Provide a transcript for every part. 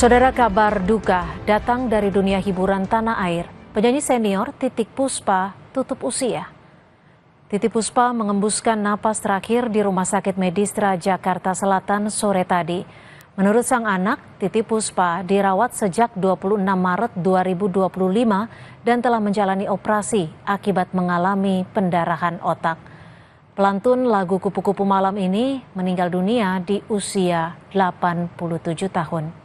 Saudara, kabar duka datang dari dunia hiburan tanah air. Penyanyi senior Titiek Puspa tutup usia. Titiek Puspa mengembuskan napas terakhir di Rumah Sakit Medistra Jakarta Selatan sore tadi. Menurut sang anak, Titiek Puspa dirawat sejak 26 Maret 2025 dan telah menjalani operasi akibat mengalami pendarahan otak. Pelantun lagu Kupu-Kupu Malam ini meninggal dunia di usia 87 tahun.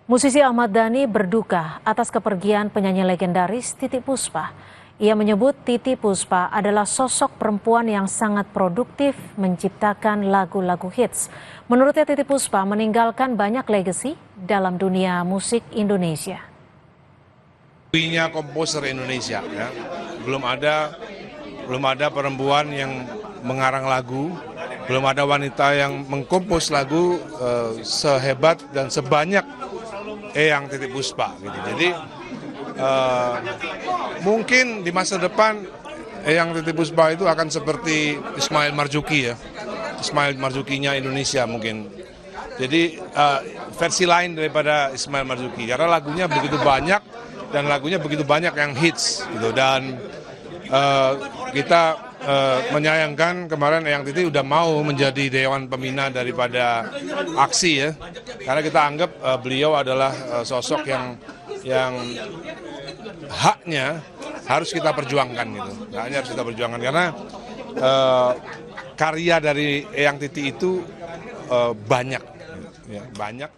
Musisi Ahmad Dhani berduka atas kepergian penyanyi legendaris Titiek Puspa. Ia menyebut Titiek Puspa adalah sosok perempuan yang sangat produktif menciptakan lagu-lagu hits. Menurutnya Titiek Puspa meninggalkan banyak legacy dalam dunia musik Indonesia. Punya komposer Indonesia, ya. Belum ada perempuan yang mengarang lagu, belum ada wanita yang mengkompos lagu sehebat dan sebanyak Eyang Titiek Puspa gitu. Jadi mungkin di masa depan Eyang Titiek Puspa itu akan seperti Ismail Marzuki, ya. Ismail Marzukinya Indonesia mungkin. Jadi versi lain daripada Ismail Marzuki, karena lagunya begitu banyak dan lagunya begitu banyak yang hits gitu. Dan kita menyayangkan kemarin Eyang Titiek udah mau menjadi Dewan Pembina daripada aksi, ya, karena kita anggap beliau adalah sosok yang haknya harus kita perjuangkan gitu, haknya harus kita perjuangkan karena karya dari Eyang Titiek itu banyak, ya, banyak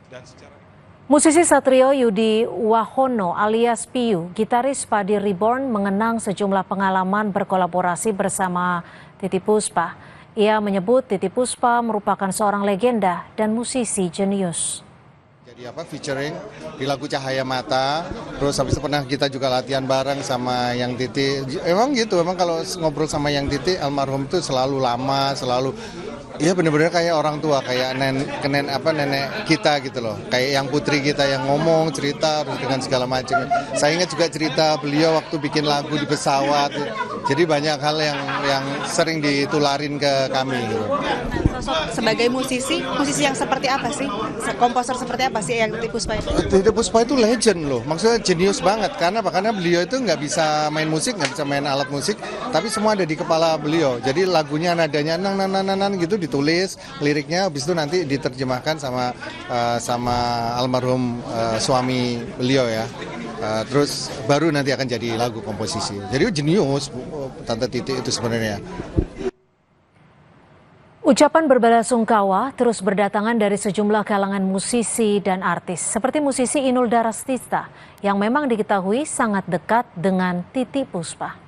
dan secara. Musisi Satrio Yudi Wahono alias Piyu, gitaris Padi Reborn, mengenang sejumlah pengalaman berkolaborasi bersama Titiek Puspa. Ia menyebut Titiek Puspa merupakan seorang legenda dan musisi jenius. Jadi featuring di lagu Cahaya Mata, terus habis itu pernah kita juga latihan bareng sama Yang Titiek. Emang gitu, emang kalau ngobrol sama Yang Titiek almarhum itu selalu lama, selalu iya benar-benar kayak orang tua, kayak nenek kita gitu loh. Kayak yang putri kita yang ngomong, cerita dengan segala macam. Saya ingat juga cerita beliau waktu bikin lagu di pesawat. Jadi banyak hal yang sering ditularin ke kami gitu. Sebagai musisi yang seperti apa sih? Komposer seperti apa sih yang Titiek Puspa itu? Titiek Puspa itu legend loh, maksudnya jenius banget. Karena beliau itu nggak bisa main musik, nggak bisa main alat musik, tapi semua ada di kepala beliau. Jadi lagunya nadanya nang gitu ditulis, liriknya habis itu nanti diterjemahkan sama almarhum suami beliau, ya. Terus baru nanti akan jadi lagu komposisi. Jadi jenius Tante Titiek itu sebenarnya. Ucapan berbelasungkawa terus berdatangan dari sejumlah kalangan musisi dan artis, seperti musisi Inul Daratista yang memang diketahui sangat dekat dengan Titiek Puspa.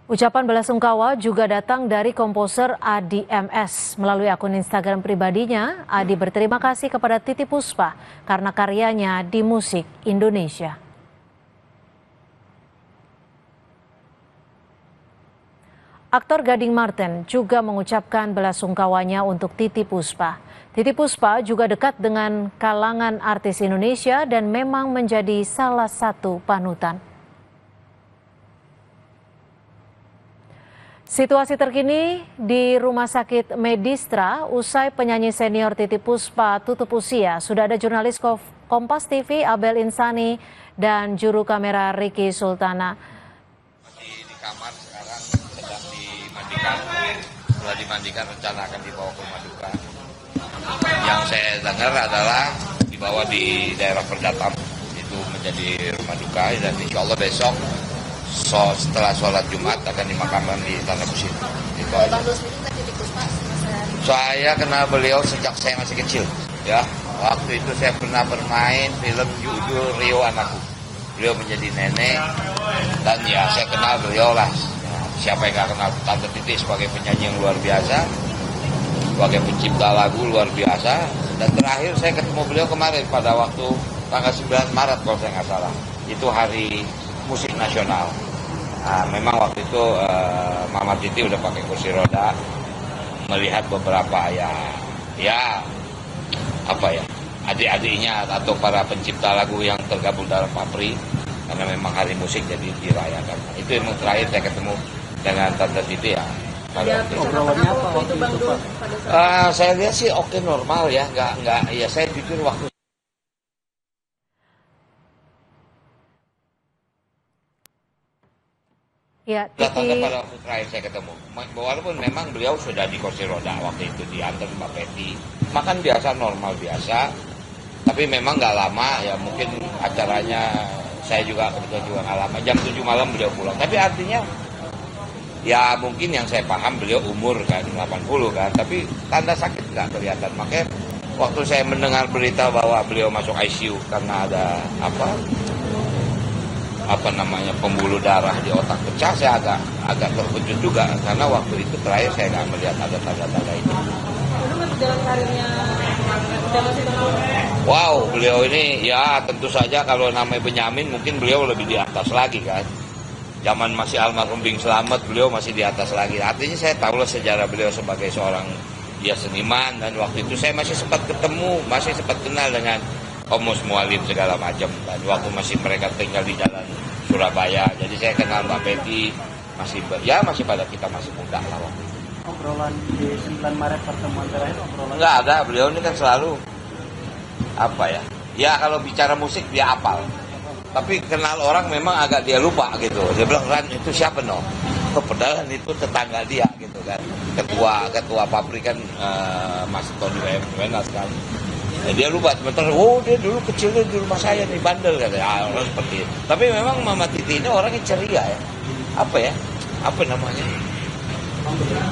Ucapan belasungkawa juga datang dari komposer Adi MS. Melalui akun Instagram pribadinya, Adi berterima kasih kepada Titiek Puspa karena karyanya di musik Indonesia. Aktor Gading Marten juga mengucapkan belasungkawanya untuk Titiek Puspa. Titiek Puspa juga dekat dengan kalangan artis Indonesia dan memang menjadi salah satu panutan. Situasi terkini di Rumah Sakit Medistra usai penyanyi senior Titiek Puspa tutup usia. Sudah ada jurnalis Kompas TV Abel Insani dan juru kamera Ricky Sultana. Di kamar sekarang sedang dimandikan. Setelah dimandikan rencana akan dibawa ke rumah duka. Yang saya dengar adalah dibawa di daerah Perdatam, itu menjadi rumah duka, dan insya Allah besok setelah sholat Jumat akan dimakamkan di Tanah Kusir. Saya kenal beliau sejak saya masih kecil, ya. Waktu itu saya pernah bermain film judul Rio Anakku. Beliau menjadi nenek, dan ya saya kenal beliau lah. Siapa yang nggak kenal Tante Titiek sebagai penyanyi yang luar biasa, sebagai pencipta lagu luar biasa. Dan terakhir saya ketemu beliau kemarin pada waktu tanggal 9 Maret kalau saya nggak salah. Itu hari musik nasional. Nah, memang waktu itu Mama Titiek udah pakai kursi roda, melihat beberapa adik-adiknya atau para pencipta lagu yang tergabung dalam Papri, karena memang hari musik jadi dirayakan. Itu yang terakhir saya ketemu dengan Tante Titi ya. Obrolannya apa waktu itu, Pak? Saya lihat sih oke, normal ya, nggak ya, saya pikir waktu Ya, datangnya Titi, pada waktu terakhir saya ketemu. Walaupun memang beliau sudah di kursi roda waktu itu diantar Mbak Peti. Makan biasa, normal biasa. Tapi memang nggak lama ya, mungkin acaranya saya juga kebetulan juga nggak lama. Jam 7 malam beliau pulang. Tapi artinya ya mungkin yang saya paham beliau umur kan 80 kan. Tapi tanda sakit nggak kelihatan. Makanya waktu saya mendengar berita bahwa beliau masuk ICU karena ada apa namanya pembuluh darah di otak pecah, saya agak terkejut juga karena waktu itu terakhir saya nggak melihat ada tanda-tanda itu. Wow, beliau ini ya tentu saja kalau namanya Benyamin mungkin beliau lebih di atas lagi kan. Zaman masih almarhum Bing Slamet beliau masih di atas lagi. Artinya saya tahulah sejarah beliau sebagai seorang dia seniman, dan waktu itu saya masih sempat ketemu, masih sempat kenal dengan Omus Mualim segala macam, dan waktu masih mereka tinggal di jalan Surabaya, jadi saya kenal Mbak Peti masih pada kita masih muda lah waktu itu. Obrolan di 9 Maret pertemuan terakhir, obrolan Enggak ada, beliau ini kan selalu ya kalau bicara musik dia hafal, tapi kenal orang memang agak dia lupa gitu. Dia bilang, Ran itu siapa no? Padahal itu tetangga dia gitu kan, ketua Papri kan Mas Tony Wenas kan. Dia lupa, sebentar, dia dulu kecilnya di rumah saya nih, bandel katanya, orang seperti itu. Tapi memang Mama Titi ini orangnya ceria ya, apa namanya,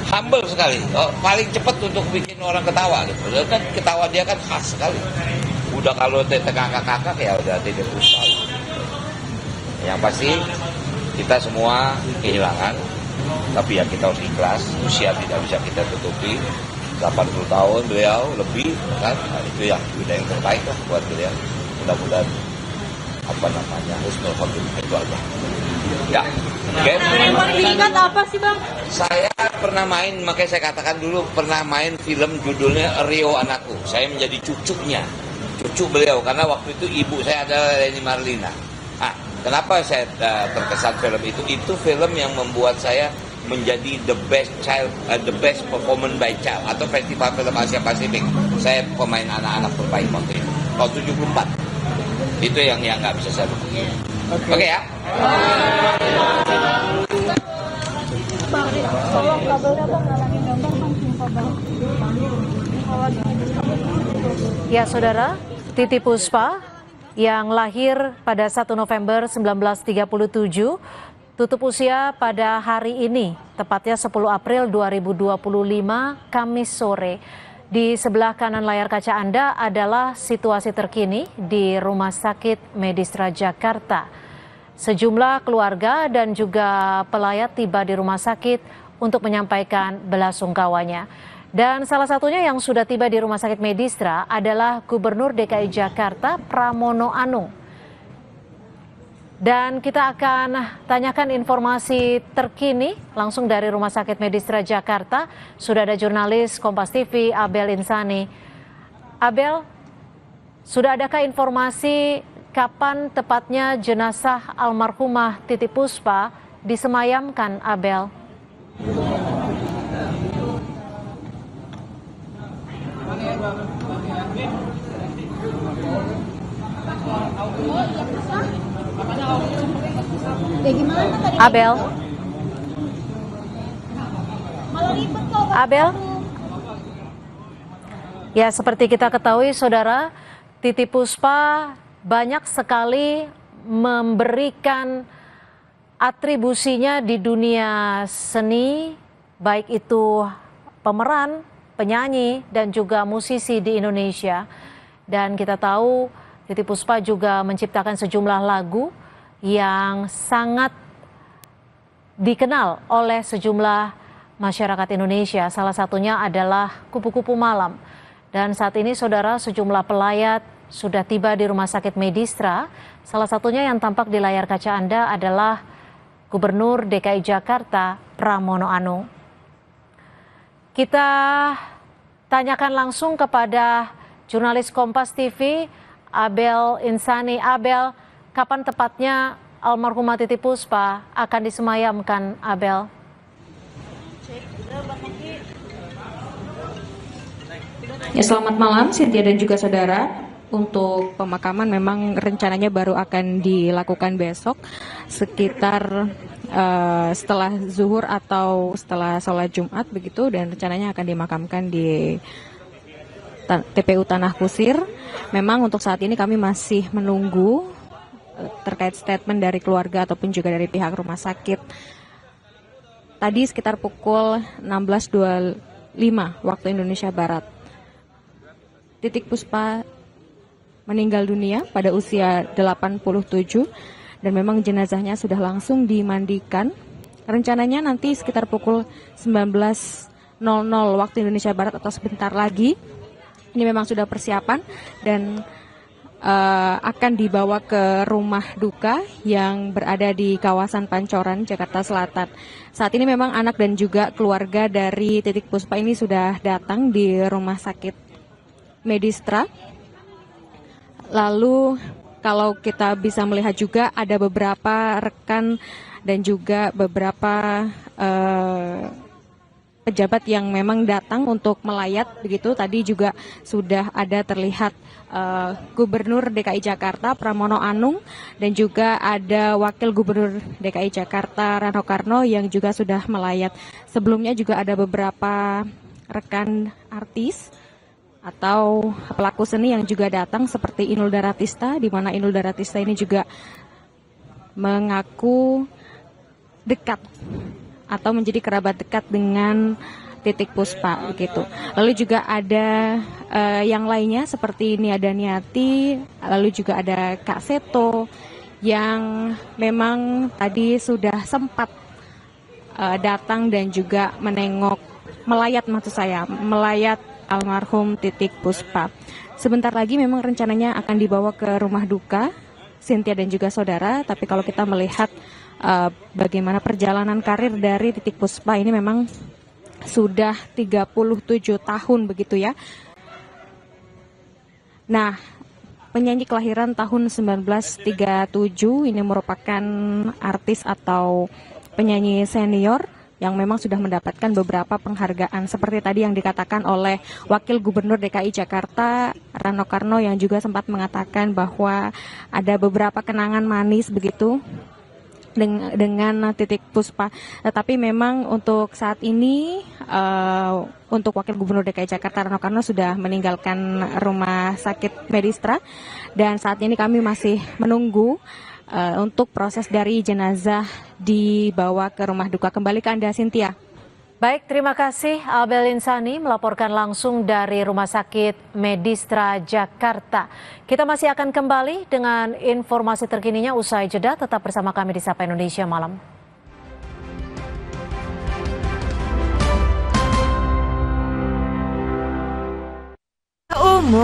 humble sekali, paling cepat untuk bikin orang ketawa gitu. Dan kan ketawa dia kan khas sekali. Udah kalau kakak-kakak ya udah tidak usah. Yang pasti kita semua kehilangan, tapi ya kita harus ikhlas, usia tidak bisa kita tutupi. 80 tahun beliau lebih kan, nah, itu yang udah yang terbaik lah buat beliau. Mudah-mudahan husnul khotimah itu aja. Ya, oke. Yang paling diingat apa sih Bang? Saya pernah main, makanya saya katakan dulu pernah main film judulnya Rio Anakku. Saya menjadi cucu beliau karena waktu itu ibu saya adalah Leni Marlina. Kenapa saya terkesan film itu? Itu film yang membuat saya menjadi the best performance by child atau festival film Asia Pasifik. Saya pemain anak-anak terbaik waktu itu. Tahun 74. Itu yang nggak bisa saya lupa. Oke ya. Bang, tolong kabelnya Bang, ngalangin gambar Bang, sumpah Bang. ya saudara, Titi Puspa yang lahir pada 1 November 1937, tutup usia pada hari ini, tepatnya 10 April 2025, Kamis sore. Di sebelah kanan layar kaca Anda adalah situasi terkini di Rumah Sakit Medistra Jakarta. Sejumlah keluarga dan juga pelayat tiba di rumah sakit untuk menyampaikan belasungkawanya. Dan salah satunya yang sudah tiba di Rumah Sakit Medistra adalah Gubernur DKI Jakarta Pramono Anung. Dan kita akan tanyakan informasi terkini langsung dari Rumah Sakit Medistra Jakarta. Sudah ada jurnalis Kompas TV Abel Insani. Abel, sudah adakah informasi kapan tepatnya jenazah almarhumah Titi Puspa disemayamkan, Abel? Abel. Abel. Ya, seperti kita ketahui saudara, Titi Puspa banyak sekali memberikan atribusinya di dunia seni, baik itu pemeran, penyanyi, dan juga musisi di Indonesia. Dan kita tahu Titi Puspa juga menciptakan sejumlah lagu yang sangat dikenal oleh sejumlah masyarakat Indonesia. Salah satunya adalah Kupu-Kupu Malam. Dan saat ini saudara, sejumlah pelayat sudah tiba di Rumah Sakit Medistra. Salah satunya yang tampak di layar kaca Anda adalah Gubernur DKI Jakarta Pramono Anung. Kita tanyakan langsung kepada jurnalis Kompas TV Abel Insani. Abel, kapan tepatnya almarhumah Titiek Puspa akan disemayamkan, Abel? Ya, selamat malam Cynthia dan juga saudara. Untuk pemakaman memang rencananya baru akan dilakukan besok sekitar setelah zuhur atau setelah sholat Jumat begitu, dan rencananya akan dimakamkan di TPU Tanah Kusir. Memang untuk saat ini kami masih menunggu terkait statement dari keluarga ataupun juga dari pihak rumah sakit. Tadi sekitar pukul 16.25 waktu Indonesia Barat, Titiek Puspa meninggal dunia pada usia 87 dan memang jenazahnya sudah langsung dimandikan. Rencananya nanti sekitar pukul 19.00 waktu Indonesia Barat atau sebentar lagi. Ini memang sudah persiapan dan akan dibawa ke rumah duka yang berada di kawasan Pancoran, Jakarta Selatan. Saat ini memang anak dan juga keluarga dari Titiek Puspa ini sudah datang di rumah sakit Medistra. Lalu kalau kita bisa melihat juga ada beberapa rekan dan juga beberapa pejabat yang memang datang untuk melayat begitu. Tadi juga sudah ada terlihat Gubernur DKI Jakarta Pramono Anung dan juga ada Wakil Gubernur DKI Jakarta Rano Karno yang juga sudah melayat. Sebelumnya juga ada beberapa rekan artis atau pelaku seni yang juga datang seperti Inul Daratista, di mana Inul Daratista ini juga mengaku dekat atau menjadi kerabat dekat dengan Titiek Puspa begitu. Lalu juga ada yang lainnya seperti Nia Daniati, lalu juga ada Kak Seto yang memang tadi sudah sempat datang dan juga melayat almarhum Titiek Puspa. Sebentar lagi memang rencananya akan dibawa ke rumah duka, Cynthia dan juga saudara. Tapi kalau kita melihat bagaimana perjalanan karir dari Titiek Puspa ini memang sudah 37 tahun begitu ya. Nah, penyanyi kelahiran tahun 1937 ini merupakan artis atau penyanyi senior yang memang sudah mendapatkan beberapa penghargaan seperti tadi yang dikatakan oleh Wakil Gubernur DKI Jakarta Rano Karno yang juga sempat mengatakan bahwa ada beberapa kenangan manis begitu dengan Titiek Puspa. Tetapi memang untuk saat ini untuk Wakil Gubernur DKI Jakarta Rano Karno sudah meninggalkan rumah sakit Medistra dan saat ini kami masih menunggu untuk proses dari jenazah dibawa ke rumah duka. Kembali ke Anda, Cynthia. Baik, terima kasih Abel Insani melaporkan langsung dari Rumah Sakit Medistra Jakarta. Kita masih akan kembali dengan informasi terkininya usai jeda. Tetap bersama kami di Sapa Indonesia Malam.